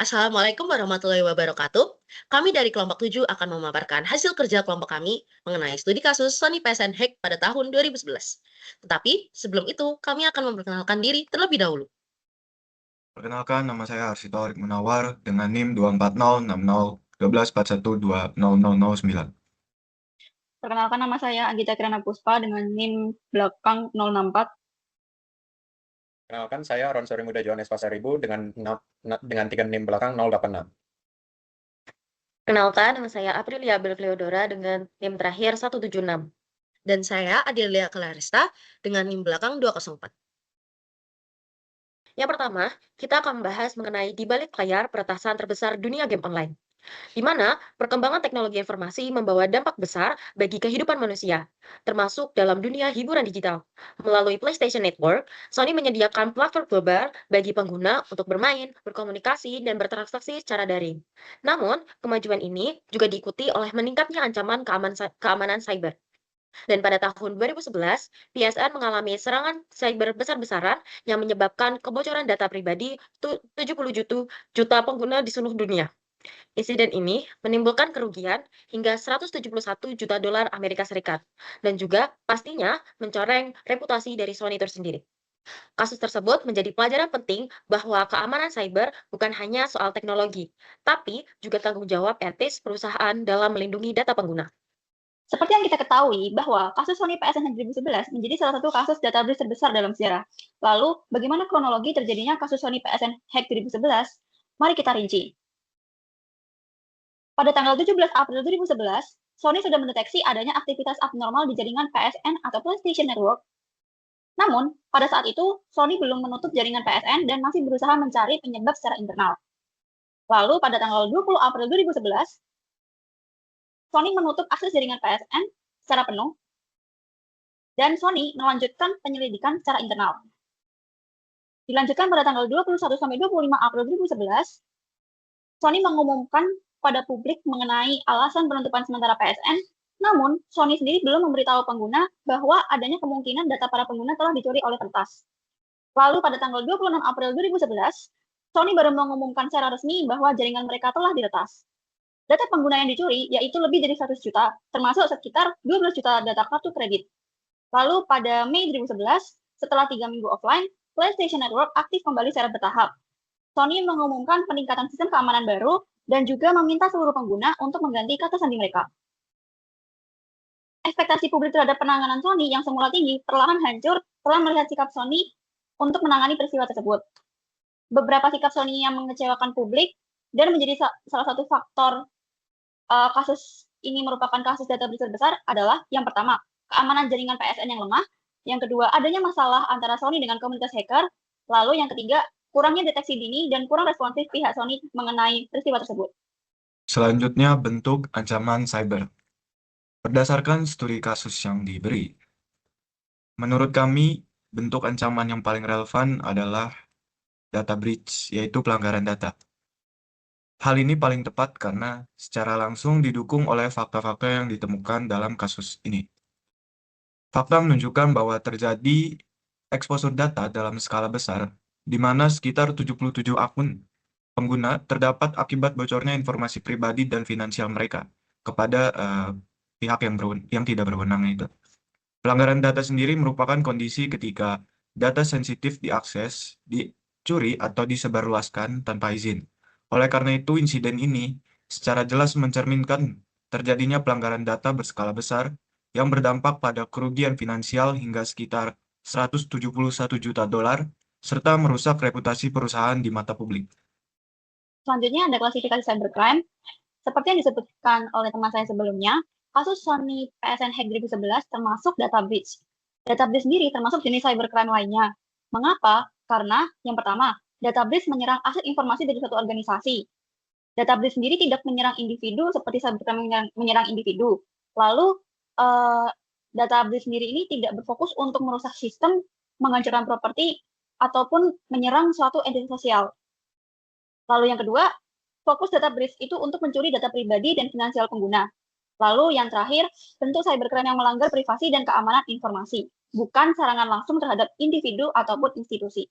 Assalamualaikum warahmatullahi wabarakatuh. Kami dari kelompok 7 akan memaparkan hasil kerja kelompok kami mengenai studi kasus Sony PSN Hack pada tahun 2011. Tetapi sebelum itu, kami akan memperkenalkan diri terlebih dahulu. Perkenalkan, nama saya Arsito Arik Munawar dengan NIM 240601341200009. Perkenalkan nama saya Anggita Kirana Puspa dengan NIM belakang 064. Kenalkan, saya Ronsori Muda Johannes Pasaribu dengan 3 NIM belakang 086. Kenalkan, nama saya Aprilia Abel Cleodora dengan NIM terakhir 176. Dan saya Adelia Clarista dengan NIM belakang 204. Yang pertama, kita akan membahas mengenai di balik layar peretasan terbesar dunia game online, di mana perkembangan teknologi informasi membawa dampak besar bagi kehidupan manusia, termasuk dalam dunia hiburan digital. Melalui PlayStation Network, Sony menyediakan platform global bagi pengguna untuk bermain, berkomunikasi, dan bertransaksi secara daring. Namun, kemajuan ini juga diikuti oleh meningkatnya ancaman keamanan cyber. Dan pada tahun 2011, PSN mengalami serangan cyber besar-besaran yang menyebabkan kebocoran data pribadi 70 juta pengguna di seluruh dunia. Insiden ini menimbulkan kerugian hingga 171 juta dolar Amerika Serikat dan juga pastinya mencoreng reputasi dari Sony tersendiri. Kasus tersebut menjadi pelajaran penting bahwa keamanan cyber bukan hanya soal teknologi, tapi juga tanggung jawab etis perusahaan dalam melindungi data pengguna. Seperti yang kita ketahui bahwa kasus Sony PSN Hack 2011 menjadi salah satu kasus data breach terbesar dalam sejarah. Lalu, bagaimana kronologi terjadinya kasus Sony PSN Hack 2011? Mari kita rinci. Pada tanggal 17 April 2011, Sony sudah mendeteksi adanya aktivitas abnormal di jaringan PSN atau PlayStation Network. Namun, pada saat itu, Sony belum menutup jaringan PSN dan masih berusaha mencari penyebab secara internal. Lalu, pada tanggal 20 April 2011, Sony menutup akses jaringan PSN secara penuh, dan Sony melanjutkan penyelidikan secara internal. Dilanjutkan pada tanggal 21 sampai 25 April 2011, Sony mengumumkan pada publik mengenai alasan penutupan sementara PSN, namun Sony sendiri belum memberitahu pengguna bahwa adanya kemungkinan data para pengguna telah dicuri oleh peretas. Lalu pada tanggal 26 April 2011, Sony baru mengumumkan secara resmi bahwa jaringan mereka telah diretas. Data pengguna yang dicuri yaitu lebih dari 100 juta, termasuk sekitar 12 juta data kartu kredit. Lalu pada Mei 2011, setelah 3 minggu offline, PlayStation Network aktif kembali secara bertahap. Sony mengumumkan peningkatan sistem keamanan baru dan juga meminta seluruh pengguna untuk mengganti kata sandi mereka. Ekspektasi publik terhadap penanganan Sony yang semula tinggi perlahan hancur setelah melihat sikap Sony untuk menangani peristiwa tersebut. Beberapa sikap Sony yang mengecewakan publik dan menjadi salah satu faktor kasus ini merupakan kasus data breach terbesar adalah yang pertama, keamanan jaringan PSN yang lemah, yang kedua, adanya masalah antara Sony dengan komunitas hacker, lalu yang ketiga, kurangnya deteksi dini dan kurang responsif pihak Sony mengenai peristiwa tersebut. Selanjutnya, bentuk ancaman cyber. Berdasarkan studi kasus yang diberi, menurut kami, bentuk ancaman yang paling relevan adalah data breach, yaitu pelanggaran data. Hal ini paling tepat karena secara langsung didukung oleh fakta-fakta yang ditemukan dalam kasus ini. Fakta menunjukkan bahwa terjadi exposure data dalam skala besar, di mana sekitar 77 akun pengguna terdapat akibat bocornya informasi pribadi dan finansial mereka kepada pihak yang tidak berwenang itu. Pelanggaran data sendiri merupakan kondisi ketika data sensitif diakses, dicuri, atau disebarluaskan tanpa izin. Oleh karena itu, insiden ini secara jelas mencerminkan terjadinya pelanggaran data berskala besar yang berdampak pada kerugian finansial hingga sekitar 171 juta dolar, serta merusak reputasi perusahaan di mata publik. Selanjutnya ada klasifikasi cybercrime. Seperti yang disebutkan oleh teman saya sebelumnya, kasus Sony PSN Hack 2011 termasuk data breach. Data breach sendiri termasuk jenis cybercrime lainnya. Mengapa? Karena yang pertama, data breach menyerang aset informasi dari suatu organisasi. Data breach sendiri tidak menyerang individu seperti cybercrime menyerang individu. Lalu, data breach sendiri ini tidak berfokus untuk merusak sistem, menghancurkan properti, ataupun menyerang suatu entitas sosial. Lalu yang kedua, fokus data breach itu untuk mencuri data pribadi dan finansial pengguna. Lalu yang terakhir, bentuk cybercrime yang melanggar privasi dan keamanan informasi, bukan serangan langsung terhadap individu ataupun institusi.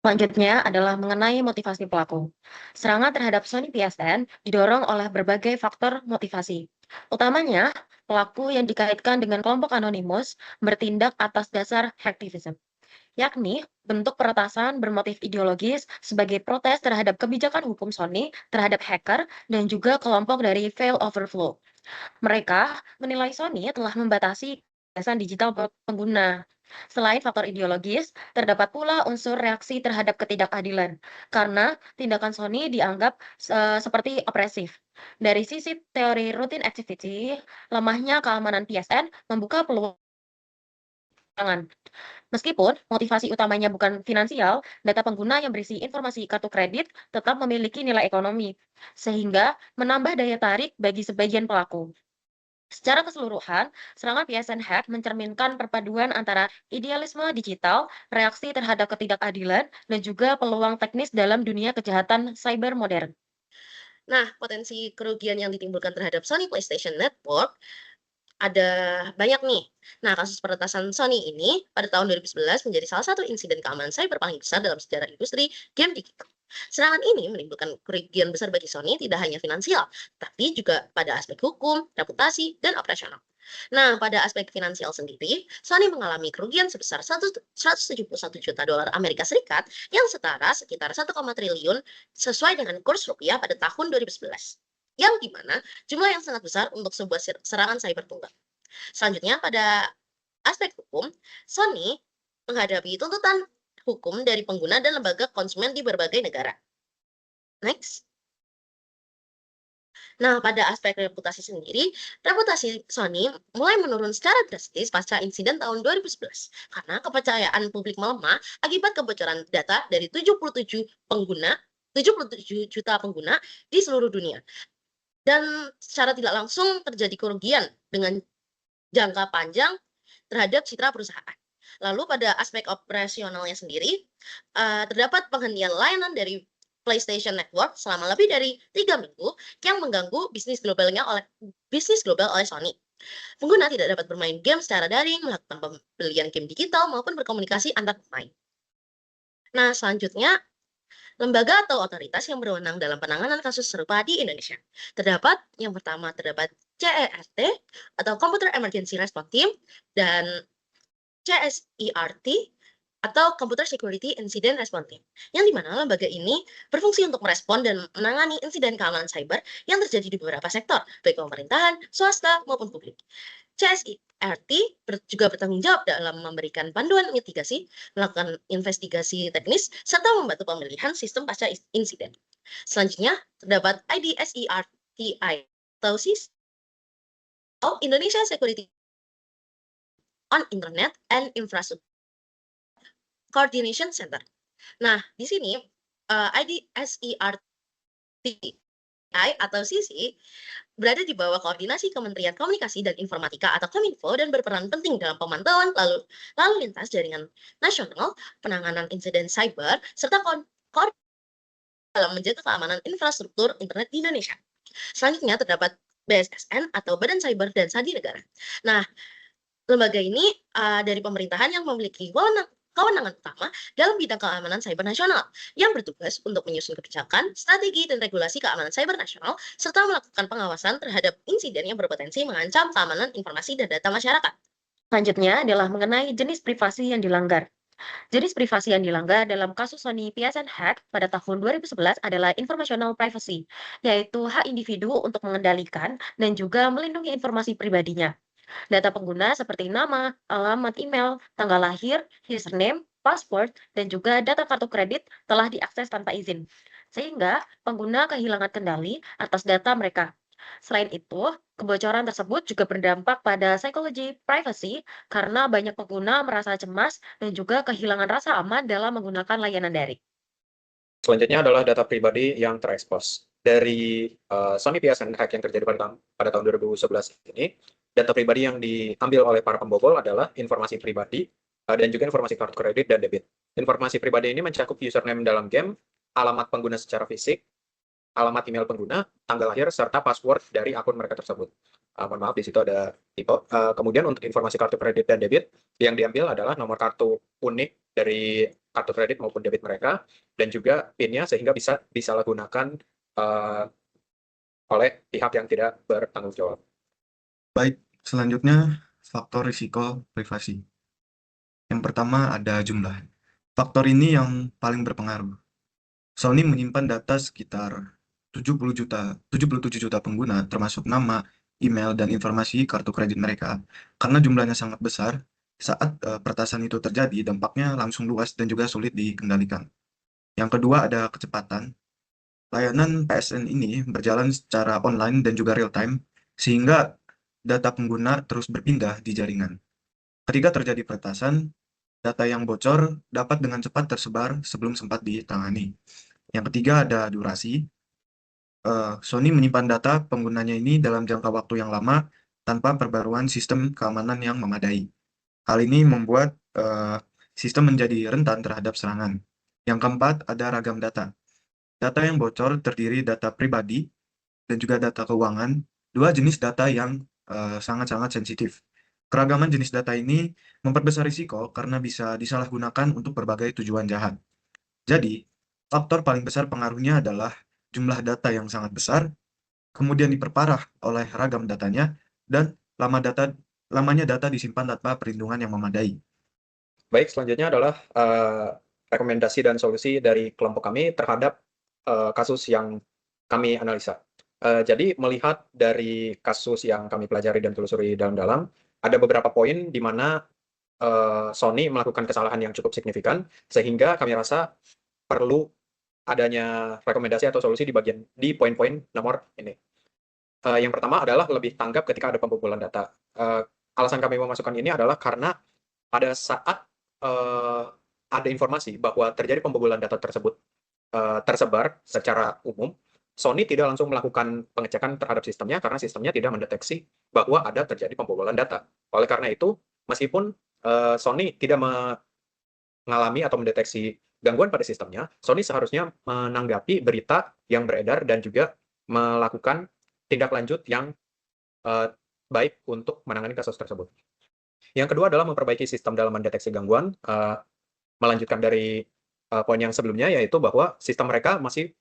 Selanjutnya adalah mengenai motivasi pelaku. Serangan terhadap Sony PSN didorong oleh berbagai faktor motivasi. Utamanya, pelaku yang dikaitkan dengan kelompok anonimus bertindak atas dasar hacktivism, yakni bentuk peretasan bermotif ideologis sebagai protes terhadap kebijakan hukum Sony terhadap hacker dan juga kelompok dari Fail Overflow. Mereka menilai Sony telah membatasi kebebasan digital pengguna. Selain faktor ideologis, terdapat pula unsur reaksi terhadap ketidakadilan, karena tindakan Sony dianggap seperti opresif. Dari sisi teori routine activity, lemahnya keamanan PSN membuka peluang. Meskipun motivasi utamanya bukan finansial, data pengguna yang berisi informasi kartu kredit tetap memiliki nilai ekonomi, sehingga menambah daya tarik bagi sebagian pelaku. Secara keseluruhan, serangan PSN Hack mencerminkan perpaduan antara idealisme digital, reaksi terhadap ketidakadilan, dan juga peluang teknis dalam dunia kejahatan cyber modern. Nah, potensi kerugian yang ditimbulkan terhadap Sony PlayStation Network ada banyak nih. Nah, kasus peretasan Sony ini pada tahun 2011 menjadi salah satu insiden keamanan cyber paling besar dalam sejarah industri game digital. Serangan ini menimbulkan kerugian besar bagi Sony tidak hanya finansial, tapi juga pada aspek hukum, reputasi, dan operasional. Nah, pada aspek finansial sendiri, Sony mengalami kerugian sebesar 171 juta dolar Amerika Serikat yang setara sekitar 1, triliun sesuai dengan kurs rupiah pada tahun 2011. Yang dimana jumlah yang sangat besar untuk sebuah serangan cyber tunggal. Selanjutnya pada aspek hukum, Sony menghadapi tuntutan hukum dari pengguna dan lembaga konsumen di berbagai negara. Next. Nah, pada aspek reputasi sendiri, reputasi Sony mulai menurun secara drastis pasca insiden tahun 2011 karena kepercayaan publik melemah akibat kebocoran data dari 77 juta pengguna di seluruh dunia. Dan secara tidak langsung terjadi kerugian dengan jangka panjang terhadap citra perusahaan. Lalu pada aspek operasionalnya sendiri, terdapat penghentian layanan dari PlayStation Network selama lebih dari 3 minggu yang mengganggu bisnis global oleh Sony. Pengguna tidak dapat bermain game secara daring, melakukan pembelian game digital maupun berkomunikasi antar pemain. Nah, selanjutnya lembaga atau otoritas yang berwenang dalam penanganan kasus serupa di Indonesia. Yang pertama terdapat CERT atau Computer Emergency Response Team dan CSIRT atau Computer Security Incident Response Team, yang dimana lembaga ini berfungsi untuk merespon dan menangani insiden keamanan cyber yang terjadi di beberapa sektor, baik pemerintahan, swasta, maupun publik. CSIRT juga bertanggung jawab dalam memberikan panduan mitigasi, melakukan investigasi teknis, serta membantu pemilihan sistem pasca insiden. Selanjutnya, terdapat IDSERTI atau SIS, atau Indonesia Security on Internet and Infrastructure Coordination Center. Nah, di sini IDSERTI atau SISI berada di bawah koordinasi Kementerian Komunikasi dan Informatika atau Kominfo dan berperan penting dalam pemantauan lalu lintas jaringan nasional, penanganan insiden cyber, serta koordinasi dalam menjaga keamanan infrastruktur internet di Indonesia. Selanjutnya terdapat BSSN atau Badan Cyber dan Sandi Negara. Nah, lembaga ini dari pemerintahan yang memiliki kewenangan utama dalam bidang keamanan cyber nasional yang bertugas untuk menyusun kebijakan, strategi, dan regulasi keamanan cyber nasional serta melakukan pengawasan terhadap insiden yang berpotensi mengancam keamanan informasi dan data masyarakat. Selanjutnya adalah mengenai jenis privasi yang dilanggar. Jenis privasi yang dilanggar dalam kasus Sony PSN Hack pada tahun 2011 adalah informational privacy, yaitu hak individu untuk mengendalikan dan juga melindungi informasi pribadinya. Data pengguna seperti nama, alamat email, tanggal lahir, username, password, dan juga data kartu kredit telah diakses tanpa izin, sehingga pengguna kehilangan kendali atas data mereka. Selain itu, kebocoran tersebut juga berdampak pada psikologi privacy karena banyak pengguna merasa cemas dan juga kehilangan rasa aman dalam menggunakan layanan daring. Selanjutnya adalah data pribadi yang terekspos. Dari Sony PSN Hack yang terjadi pada tahun 2011 ini, data pribadi yang diambil oleh para pembobol adalah informasi pribadi dan juga informasi kartu kredit dan debit. Informasi pribadi ini mencakup username dalam game, alamat pengguna secara fisik, alamat email pengguna, tanggal lahir, serta password dari akun mereka tersebut. Mohon maaf, di situ ada typo. Kemudian untuk informasi kartu kredit dan debit, yang diambil adalah nomor kartu unik dari kartu kredit maupun debit mereka, dan juga PIN-nya sehingga bisa disalahgunakan oleh pihak yang tidak bertanggung jawab. Baik, selanjutnya faktor risiko privasi. Yang pertama ada jumlah. Faktor ini yang paling berpengaruh. Sony menyimpan data sekitar 77 juta pengguna, termasuk nama, email, dan informasi kartu kredit mereka. Karena jumlahnya sangat besar, saat peretasan itu terjadi, dampaknya langsung luas dan juga sulit dikendalikan. Yang kedua ada kecepatan. Layanan PSN ini berjalan secara online dan juga real time, sehingga data pengguna terus berpindah di jaringan. Ketika terjadi peretasan, data yang bocor dapat dengan cepat tersebar sebelum sempat ditangani. Yang ketiga ada durasi. Sony menyimpan data penggunanya ini dalam jangka waktu yang lama tanpa perbaruan sistem keamanan yang memadai. Hal ini membuat sistem menjadi rentan terhadap serangan. Yang keempat ada ragam data. Data yang bocor terdiri data pribadi dan juga data keuangan, dua jenis data yang sangat-sangat sensitif. Keragaman jenis data ini memperbesar risiko karena bisa disalahgunakan untuk berbagai tujuan jahat. Jadi, faktor paling besar pengaruhnya adalah jumlah data yang sangat besar, kemudian diperparah oleh ragam datanya, dan lamanya data disimpan tanpa perlindungan yang memadai. Baik, selanjutnya adalah rekomendasi dan solusi dari kelompok kami terhadap kasus yang kami analisa. Jadi melihat dari kasus yang kami pelajari dan telusuri dalam-dalam, ada beberapa poin di mana Sony melakukan kesalahan yang cukup signifikan, sehingga kami rasa perlu adanya rekomendasi atau solusi di poin-poin nomor ini. Yang pertama adalah lebih tanggap ketika ada pembobolan data. Alasan kami memasukkan ini adalah karena pada saat ada informasi bahwa terjadi pembobolan data tersebut tersebar secara umum, Sony tidak langsung melakukan pengecekan terhadap sistemnya karena sistemnya tidak mendeteksi bahwa ada terjadi pembobolan data. Oleh karena itu, meskipun Sony tidak mengalami atau mendeteksi gangguan pada sistemnya, Sony seharusnya menanggapi berita yang beredar dan juga melakukan tindak lanjut yang baik untuk menangani kasus tersebut. Yang kedua adalah memperbaiki sistem dalam mendeteksi gangguan, melanjutkan dari poin yang sebelumnya, yaitu bahwa sistem mereka masih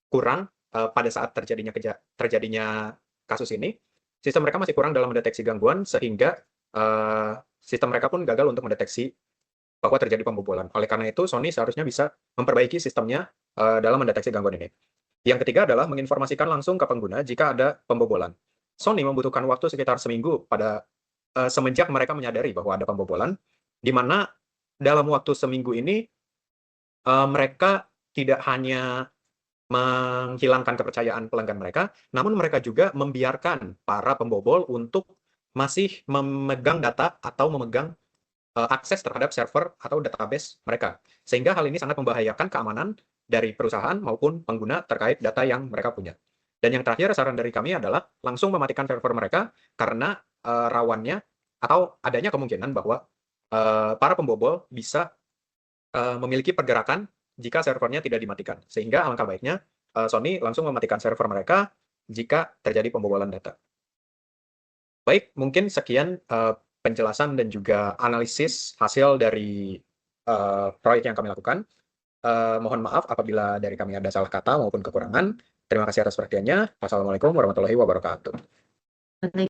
kurang pada saat terjadinya kasus ini. Sistem mereka masih kurang dalam mendeteksi gangguan, sehingga sistem mereka pun gagal untuk mendeteksi bahwa terjadi pembobolan. Oleh karena itu, Sony seharusnya bisa memperbaiki sistemnya dalam mendeteksi gangguan ini. Yang ketiga adalah menginformasikan langsung ke pengguna jika ada pembobolan. Sony membutuhkan waktu sekitar seminggu pada semenjak mereka menyadari bahwa ada pembobolan, di mana dalam waktu seminggu ini mereka tidak hanya menghilangkan kepercayaan pelanggan mereka, namun mereka juga membiarkan para pembobol untuk masih memegang data atau memegang akses terhadap server atau database mereka. Sehingga hal ini sangat membahayakan keamanan dari perusahaan maupun pengguna terkait data yang mereka punya. Dan yang terakhir, saran dari kami adalah langsung mematikan server mereka karena rawannya atau adanya kemungkinan bahwa para pembobol bisa memiliki pergerakan jika servernya tidak dimatikan. Sehingga alangkah baiknya Sony langsung mematikan server mereka jika terjadi pembobolan data. Baik, mungkin sekian penjelasan dan juga analisis hasil dari proyek yang kami lakukan. Mohon maaf apabila dari kami ada salah kata maupun kekurangan. Terima kasih atas perhatiannya. Wassalamualaikum warahmatullahi wabarakatuh.